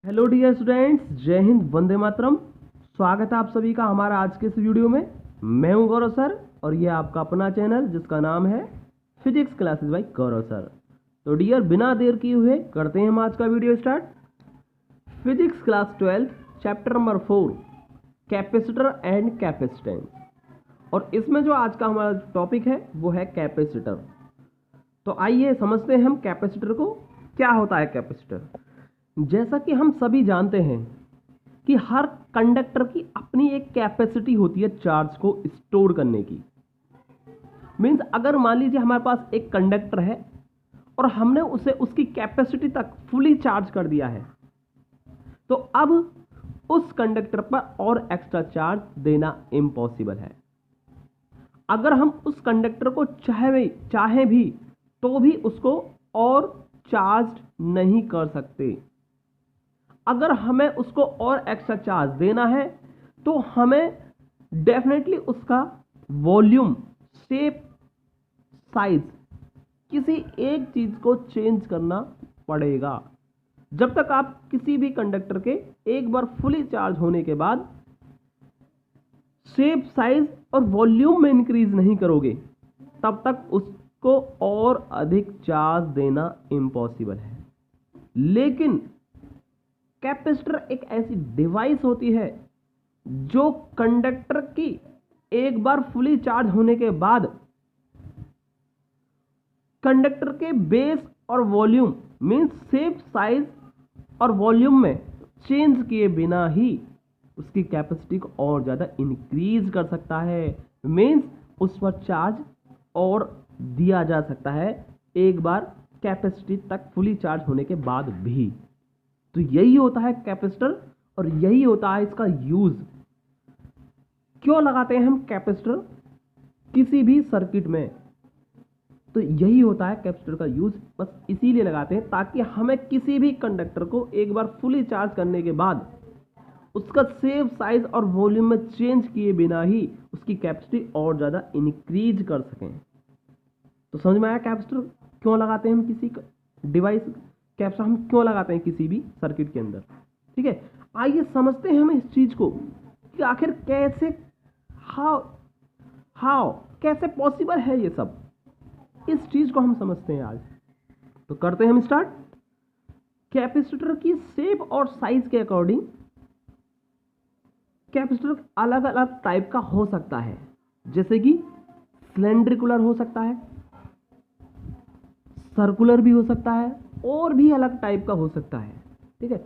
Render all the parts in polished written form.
Hello dear students, जय हिंद, वंदे मातरम। स्वागत है आप सभी का हमारा आज के इस वीडियो में। मैं हूं गौरव सर और ये आपका अपना चैनल जिसका नाम है फिजिक्स क्लासेस बाय गौरव सर। तो डियर, बिना देर किए हुए करते हैं हम आज का video start. Physics class 12 chapter number 4 capacitor and capacitance. और इसमें जो आज का हमारा टॉपिक है वो है कैपेसिटर। तो आइए समझते हैं हम कैपेसिटर को। क्या होता है कैपेसिटर? जैसा कि हम सभी जानते हैं कि हर कंडक्टर की अपनी एक कैपेसिटी होती है चार्ज को स्टोर करने की। मींस अगर मान लीजिए हमारे पास एक कंडक्टर है और हमने उसे उसकी कैपेसिटी तक फुली चार्ज कर दिया है, तो अब उस कंडक्टर पर और एक्स्ट्रा चार्ज देना इम्पॉसिबल है। अगर हम उस कंडक्टर को चाहे भी तो भी उसको और चार्ज नहीं कर सकते। अगर हमें उसको और एक्स्ट्रा चार्ज देना है तो हमें डेफिनेटली उसका वॉल्यूम, शेप, साइज, किसी एक चीज को चेंज करना पड़ेगा। जब तक आप किसी भी कंडक्टर के एक बार फुली चार्ज होने के बाद शेप, साइज और वॉल्यूम में इंक्रीज नहीं करोगे, तब तक उसको और अधिक चार्ज देना इम्पॉसिबल है। लेकिन कैपेसिटर एक ऐसी डिवाइस होती है जो कंडक्टर की एक बार फुली चार्ज होने के बाद कंडक्टर के बेस और वॉल्यूम, मींस शेप, साइज और वॉल्यूम में चेंज किए बिना ही उसकी कैपेसिटी को और ज़्यादा इंक्रीज कर सकता है। मींस उस पर चार्ज और दिया जा सकता है एक बार कैपेसिटी तक फुली चार्ज होने के बाद भी। तो यही होता है कैपेसिटर और यही होता है इसका यूज। क्यों लगाते हैं हम कैपेसिटर किसी भी सर्किट में? तो यही होता है कैपेसिटर का यूज। बस इसीलिए लगाते हैं ताकि हमें किसी भी कंडक्टर को एक बार फुली चार्ज करने के बाद उसका शेप, साइज और वॉल्यूम में चेंज किए बिना ही उसकी कैपेसिटी और ज़्यादा इंक्रीज कर सकें। तो समझ में आया कैपेसिटर क्यों लगाते हैं हम किसी डिवाइस, कैपेसिटर हम क्यों लगाते हैं किसी भी सर्किट के अंदर। ठीक है, आइए समझते हैं हम इस चीज को कि आखिर कैसे, हाउ हाउ कैसे पॉसिबल है ये सब। इस चीज को हम समझते हैं आज। तो करते हैं हम स्टार्ट। कैपेसिटर की शेप और साइज के अकॉर्डिंग कैपेसिटर अलग अलग टाइप का हो सकता है। जैसे कि सिलेंड्रिकुलर हो सकता है, सर्कुलर भी हो सकता है और भी अलग टाइप का हो सकता है। ठीक है,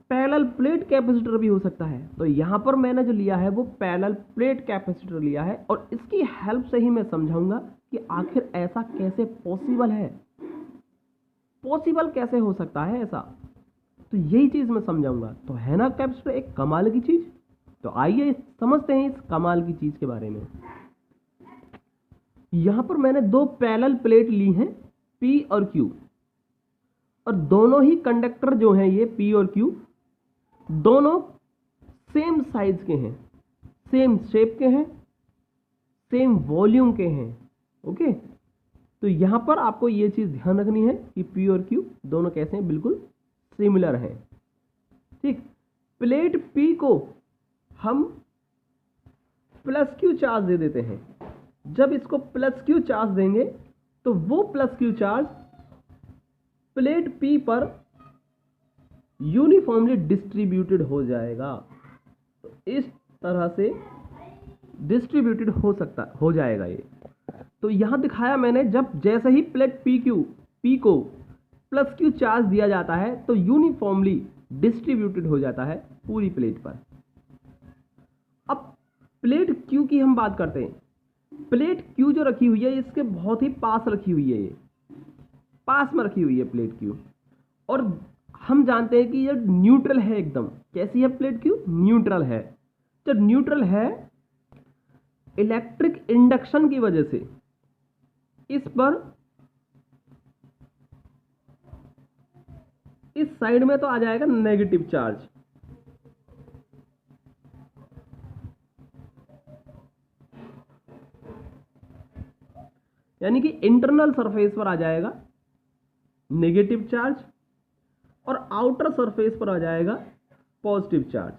पैरेलल प्लेट कैपेसिटर भी हो सकता है। तो यहां पर मैंने जो लिया है वो पैरेलल प्लेट कैपेसिटर लिया है और इसकी हेल्प से ही मैं समझाऊंगा कि आखिर ऐसा कैसे पॉसिबल है, पॉसिबल कैसे हो सकता है ऐसा। तो यही चीज मैं समझाऊंगा। तो है ना कैपेसिटर एक कमाल की चीज। तो आइए समझते हैं इस कमाल की चीज के बारे में। यहां पर मैंने दो पैरेलल प्लेट ली हैं, पी और क्यू, और दोनों ही कंडक्टर जो हैं ये पी और क्यू दोनों सेम साइज के हैं, सेम शेप के हैं, सेम वॉल्यूम के हैं। ओके, तो यहां पर आपको ये चीज ध्यान रखनी है कि पी और क्यू दोनों कैसे हैं, बिल्कुल सिमिलर हैं। ठीक, प्लेट पी को हम प्लस क्यू चार्ज दे देते हैं। जब इसको प्लस क्यू चार्ज देंगे तो वो plus Q charge plate P पर यूनिफॉर्मली डिस्ट्रीब्यूटेड हो जाएगा। तो इस तरह से डिस्ट्रीब्यूटेड हो जाएगा ये। तो यहां दिखाया मैंने, जब जैसे ही प्लेट पी को प्लस क्यू चार्ज दिया जाता है तो यूनिफॉर्मली डिस्ट्रीब्यूटेड हो जाता है पूरी प्लेट पर। अब प्लेट क्यू की हम बात करते हैं। प्लेट क्यू जो रखी हुई है इसके बहुत ही पास रखी हुई है, ये पास में रखी हुई है प्लेट क्यू। और हम जानते हैं कि ये न्यूट्रल है एकदम। कैसी है प्लेट क्यू? न्यूट्रल है। जब न्यूट्रल है, इलेक्ट्रिक इंडक्शन की वजह से इस पर, इस साइड में तो आ जाएगा नेगेटिव चार्ज, यानी कि इंटरनल सरफेस पर आ जाएगा नेगेटिव चार्ज, और आउटर सरफेस पर आ जाएगा पॉजिटिव चार्ज।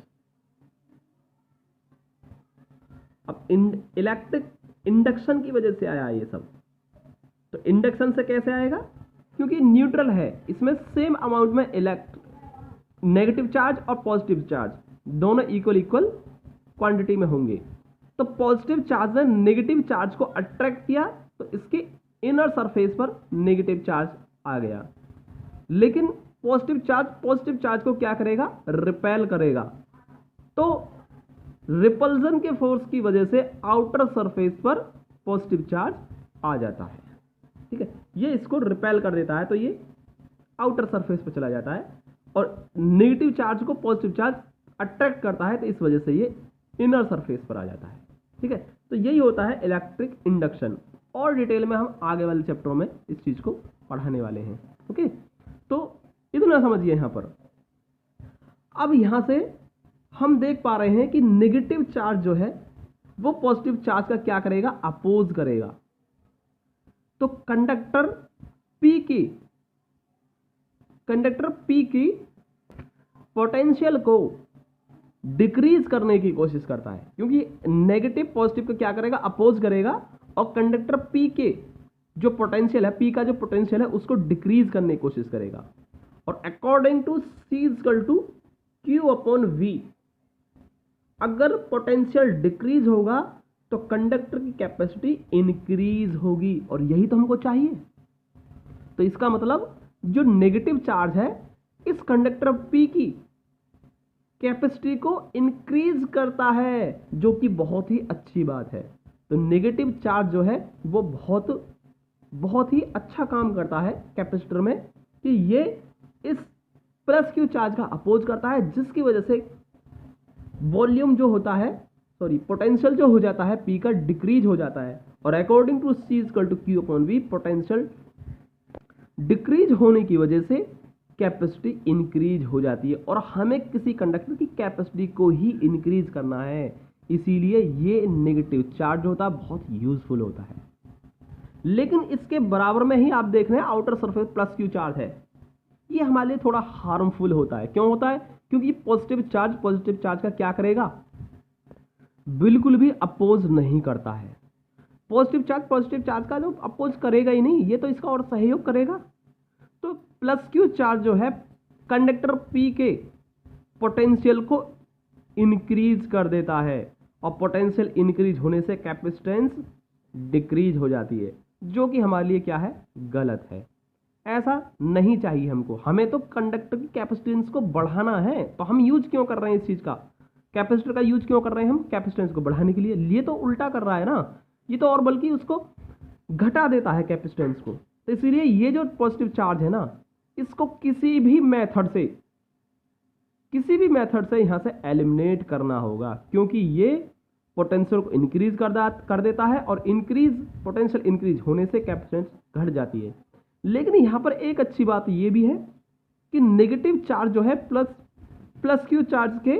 अब इलेक्ट्रिक इंडक्शन की वजह से आया ये सब। तो इंडक्शन से कैसे आएगा? क्योंकि न्यूट्रल है, इसमें सेम अमाउंट में नेगेटिव चार्ज और पॉजिटिव चार्ज दोनों इक्वल क्वांटिटी में होंगे। तो पॉजिटिव चार्ज ने नेगेटिव चार्ज को अट्रैक्ट किया, तो इसके इनर सरफेस पर नेगेटिव चार्ज आ गया। लेकिन पॉजिटिव चार्ज को क्या करेगा? रिपेल करेगा। तो रिपल्जन के फोर्स की वजह से आउटर सरफेस पर पॉजिटिव चार्ज आ जाता है। ठीक है, ये इसको रिपेल कर देता है, तो ये आउटर सरफेस पर चला जाता है, और नेगेटिव चार्ज को पॉजिटिव चार्ज अट्रैक्ट करता है, तो इस वजह से ये इनर सरफेस पर आ जाता है। ठीक है, तो यही होता है इलेक्ट्रिक इंडक्शन। और डिटेल में हम आगे वाले चैप्टरों में इस चीज को पढ़ाने वाले हैं। ओके, तो इतना समझिए यहां पर। अब यहां से हम देख पा रहे हैं कि नेगेटिव चार्ज जो है वो पॉजिटिव चार्ज का क्या करेगा? अपोज करेगा। तो कंडक्टर P की पोटेंशियल को डिक्रीज करने की कोशिश करता है, क्योंकि नेगेटिव पॉजिटिव को क्या करेगा? अपोज करेगा, और कंडक्टर P के जो पोटेंशियल है, P का जो पोटेंशियल है उसको डिक्रीज करने की कोशिश करेगा। और according to C equal to Q upon V, अगर पोटेंशियल डिक्रीज होगा तो कंडक्टर की कैपेसिटी इंक्रीज होगी, और यही तो हमको चाहिए। तो इसका मतलब जो नेगेटिव चार्ज है इस कंडक्टर P की कैपेसिटी को इंक्रीज करता है, जो कि बहुत ही अच्छी बात है। तो नेगेटिव चार्ज जो है वो बहुत ही अच्छा काम करता है कैपेसिटर में, कि ये इस प्लस क्यू चार्ज का अपोज करता है, जिसकी वजह से वॉल्यूम जो होता है, पोटेंशियल जो हो जाता है P का डिक्रीज हो जाता है। और according to C equal to Q upon V, potential decrease होने की वजह से कैपेसिटी इंक्रीज हो जाती है, और हमें किसी कंडक्टर की कैपेसिटी को ही इंक्रीज करना है, इसीलिए ये नेगेटिव चार्ज होता है, बहुत यूजफुल होता है। लेकिन इसके बराबर में ही आप देख रहे हैं outer surface plus Q charge है, ये हमारे लिए थोड़ा हार्मफुल होता है। क्यों होता है? क्योंकि पॉजिटिव चार्ज का क्या करेगा? बिल्कुल भी अपोज नहीं करता है। पॉजिटिव चार्ज का जो अपोज करेगा ही नहीं, ये तो इसका और सहयोग करेगा। तो प्लस क्यू चार्ज जो है कंडक्टर P के पोटेंशियल को इंक्रीज कर देता है, और पोटेंशियल इंक्रीज होने से कैपेसिटेंस डिक्रीज हो जाती है, जो कि हमारे लिए क्या है? गलत है। ऐसा नहीं चाहिए हमको। हमें तो कंडक्टर की कैपेसिटेंस को बढ़ाना है, तो हम यूज क्यों कर रहे हैं इस चीज का? कैपेसिटर का यूज क्यों कर रहे हैं हम? कैपेसिटेंस को बढ़ाने के लिए। ये तो उल्टा कर रहा है ना, ये तो और बल्कि उसको घटा देता है कैपेसिटेंस को। तो इसीलिए ये जो पॉजिटिव चार्ज है ना, इसको किसी भी मेथड से यहां से एलिमिनेट करना होगा, क्योंकि ये पोटेंशियल को इंक्रीज कर देता है, और पोटेंशियल इंक्रीज होने से कैपेसिटेंस घट जाती है। लेकिन यहां पर एक अच्छी बात ये भी है कि नेगेटिव चार्ज जो है प्लस क्यू चार्ज के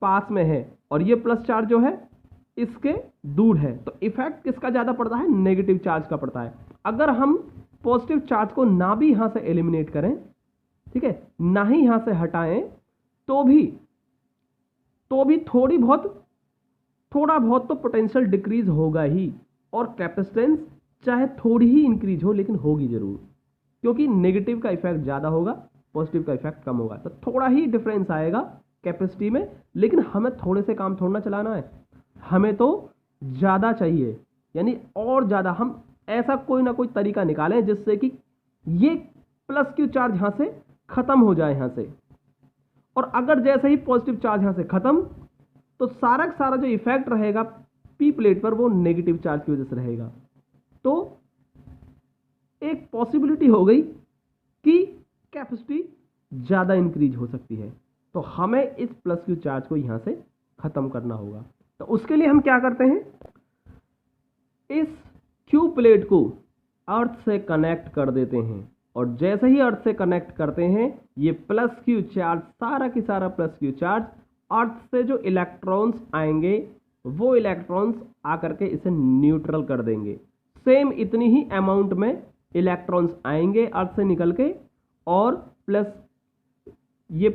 पास में है, और ये प्लस चार्ज जो है इसके दूर है। तो इफेक्ट किसका ज्यादा पड़ता है? नेगेटिव चार्ज का पड़ता है। अगर हम पॉजिटिव चार्ज को ना भी यहां से एलिमिनेट करें, ठीक है, ना ही यहां से हटाएं, तो भी थोड़ा बहुत तो पोटेंशियल डिक्रीज होगा ही, और कैपेसिटेंस चाहे थोड़ी ही इंक्रीज हो, लेकिन होगी जरूर, क्योंकि नेगेटिव का इफेक्ट ज्यादा होगा, पॉजिटिव का इफेक्ट कम होगा। तो थोड़ा ही डिफरेंस आएगा कैपेसिटी में, लेकिन हमें थोड़े से काम थोड़ा चलाना है, हमें तो ज्यादा चाहिए, यानी और ज्यादा। हम ऐसा कोई ना कोई तरीका निकालें जिससे कि ये प्लस क्यू चार्ज यहां से खत्म हो जाए यहां से, और अगर जैसे ही पॉजिटिव चार्ज यहां से खत्म, तो सारा का सारा जो इफेक्ट रहेगा P प्लेट पर वो नेगेटिव चार्ज की वजह से रहेगा। तो एक पॉसिबिलिटी हो गई कि कैपेसिटी ज्यादा इंक्रीज हो सकती है, तो हमें इस प्लस क्यू चार्ज को यहां से खत्म करना होगा। तो उसके लिए हम क्या करते हैं? इस क्यू प्लेट को अर्थ से कनेक्ट कर देते हैं, और जैसे ही अर्थ से कनेक्ट करते हैं, ये प्लस क्यू चार्ज, सारा की सारा प्लस क्यू चार्ज, अर्थ से जो इलेक्ट्रॉन्स आएंगे वो इलेक्ट्रॉन्स आकर के इसे न्यूट्रल कर देंगे। सेम इतनी ही अमाउंट में इलेक्ट्रॉन्स आएंगे अर्थ से निकल के, और प्लस ये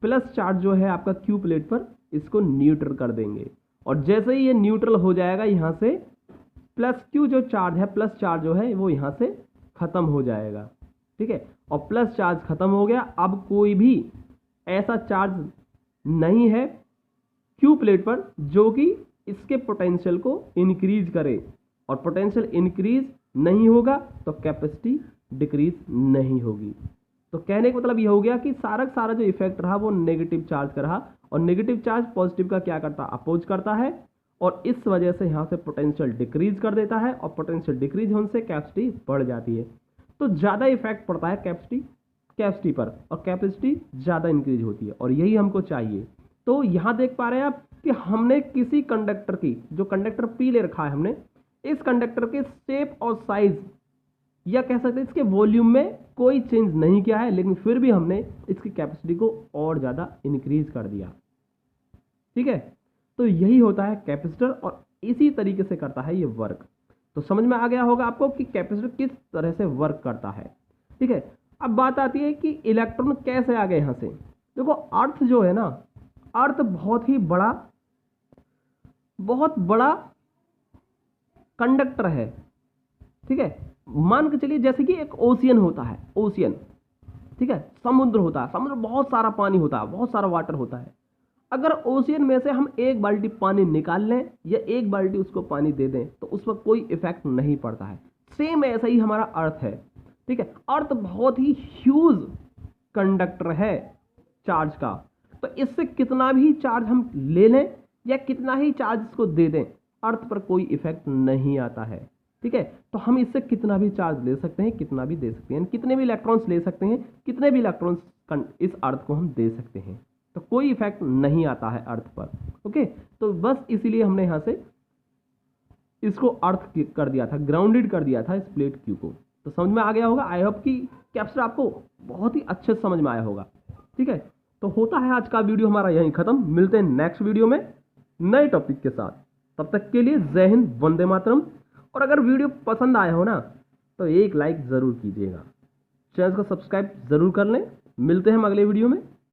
प्लस चार्ज जो है आपका क्यू प्लेट पर, इसको न्यूट्रल कर देंगे। और जैसे ही ये न्यूट्रल हो जाएगा, यहाँ से प्लस क्यू जो चार्ज है, प्लस चार्ज जो है वो यहाँ से खत्म हो जाएगा। ठीक है, और प्लस चार्ज खत्म हो गया। अब कोई भी ऐसा चार्ज नहीं है क्यू प्लेट पर जो कि इसके पोटेंशियल को इंक्रीज करे, और पोटेंशियल इंक्रीज नहीं होगा तो कैपेसिटी डिक्रीज नहीं होगी। तो कहने का मतलब ये हो गया कि सारा जो इफेक्ट रहा वो नेगेटिव चार्ज का रहा, और नेगेटिव चार्ज पॉजिटिव का क्या करता है, अपोज करता है, और इस वजह से यहाँ से पोटेंशियल डिक्रीज कर देता है, और पोटेंशियल डिक्रीज होने से कैपेसिटी बढ़ जाती है। तो ज़्यादा इफेक्ट पड़ता है कैपेसिटी पर, और कैपेसिटी ज़्यादा इंक्रीज होती है, और यही हमको चाहिए। तो यहाँ देख पा रहे हैं आप कि हमने किसी कंडक्टर की, जो कंडक्टर पी ले रखा है हमने, इस कंडक्टर के शेप और साइज या कह सकते हैं इसके वॉल्यूम में कोई चेंज नहीं किया है, लेकिन फिर भी हमने इसकी कैपेसिटी को और ज़्यादा इंक्रीज कर दिया। ठीक है, तो यही होता है कैपेसिटर, और इसी तरीके से करता है ये वर्क। तो समझ में आ गया होगा आपको कि कैपेसिटर किस तरह से वर्क करता है। ठीक है, अब बात आती है कि इलेक्ट्रॉन कैसे आ गए यहाँ से। देखो, अर्थ जो है ना, अर्थ बहुत बड़ा कंडक्टर है। ठीक है, मान के चलिए जैसे कि एक ओशियन होता है, ओशियन, ठीक है, समुद्र होता है, समुद्र बहुत सारा पानी होता है, बहुत सारा वाटर होता है। अगर ओशियन में से हम एक बाल्टी पानी निकाल लें या एक बाल्टी उसको पानी दे दें तो उस पर कोई इफेक्ट नहीं पड़ता है। सेम ऐसा ही हमारा अर्थ है। ठीक है, अर्थ बहुत ही ह्यूज कंडक्टर है चार्ज का, तो इससे कितना भी चार्ज हम ले लें या कितना ही चार्ज इसको दे दें, अर्थ पर कोई इफेक्ट नहीं आता है। ठीक है, तो हम इससे कितना भी चार्ज ले सकते हैं, कितना भी दे सकते हैं, कितने भी इलेक्ट्रॉन्स ले सकते हैं, कितने भी इलेक्ट्रॉन्स इस अर्थ को हम दे सकते हैं, तो कोई इफेक्ट नहीं आता है अर्थ पर। ओके, तो बस इसीलिए हमने यहाँ से इसको अर्थ कर दिया था, ग्राउंडेड कर दिया था इस प्लेट क्यू को। तो समझ में आ गया होगा। आई होप कि कैपेसिटर आपको बहुत ही अच्छे से समझ में आया होगा। ठीक है, तो होता है आज का वीडियो हमारा यहीं खत्म। मिलते हैं नेक्स्ट वीडियो में नए टॉपिक के साथ। तब तक के लिए जय हिंद, वंदे मातरम। और अगर वीडियो पसंद आया हो ना तो एक लाइक ज़रूर कीजिएगा, चैनल को सब्सक्राइब ज़रूर कर लें। मिलते हैं हम अगले वीडियो में।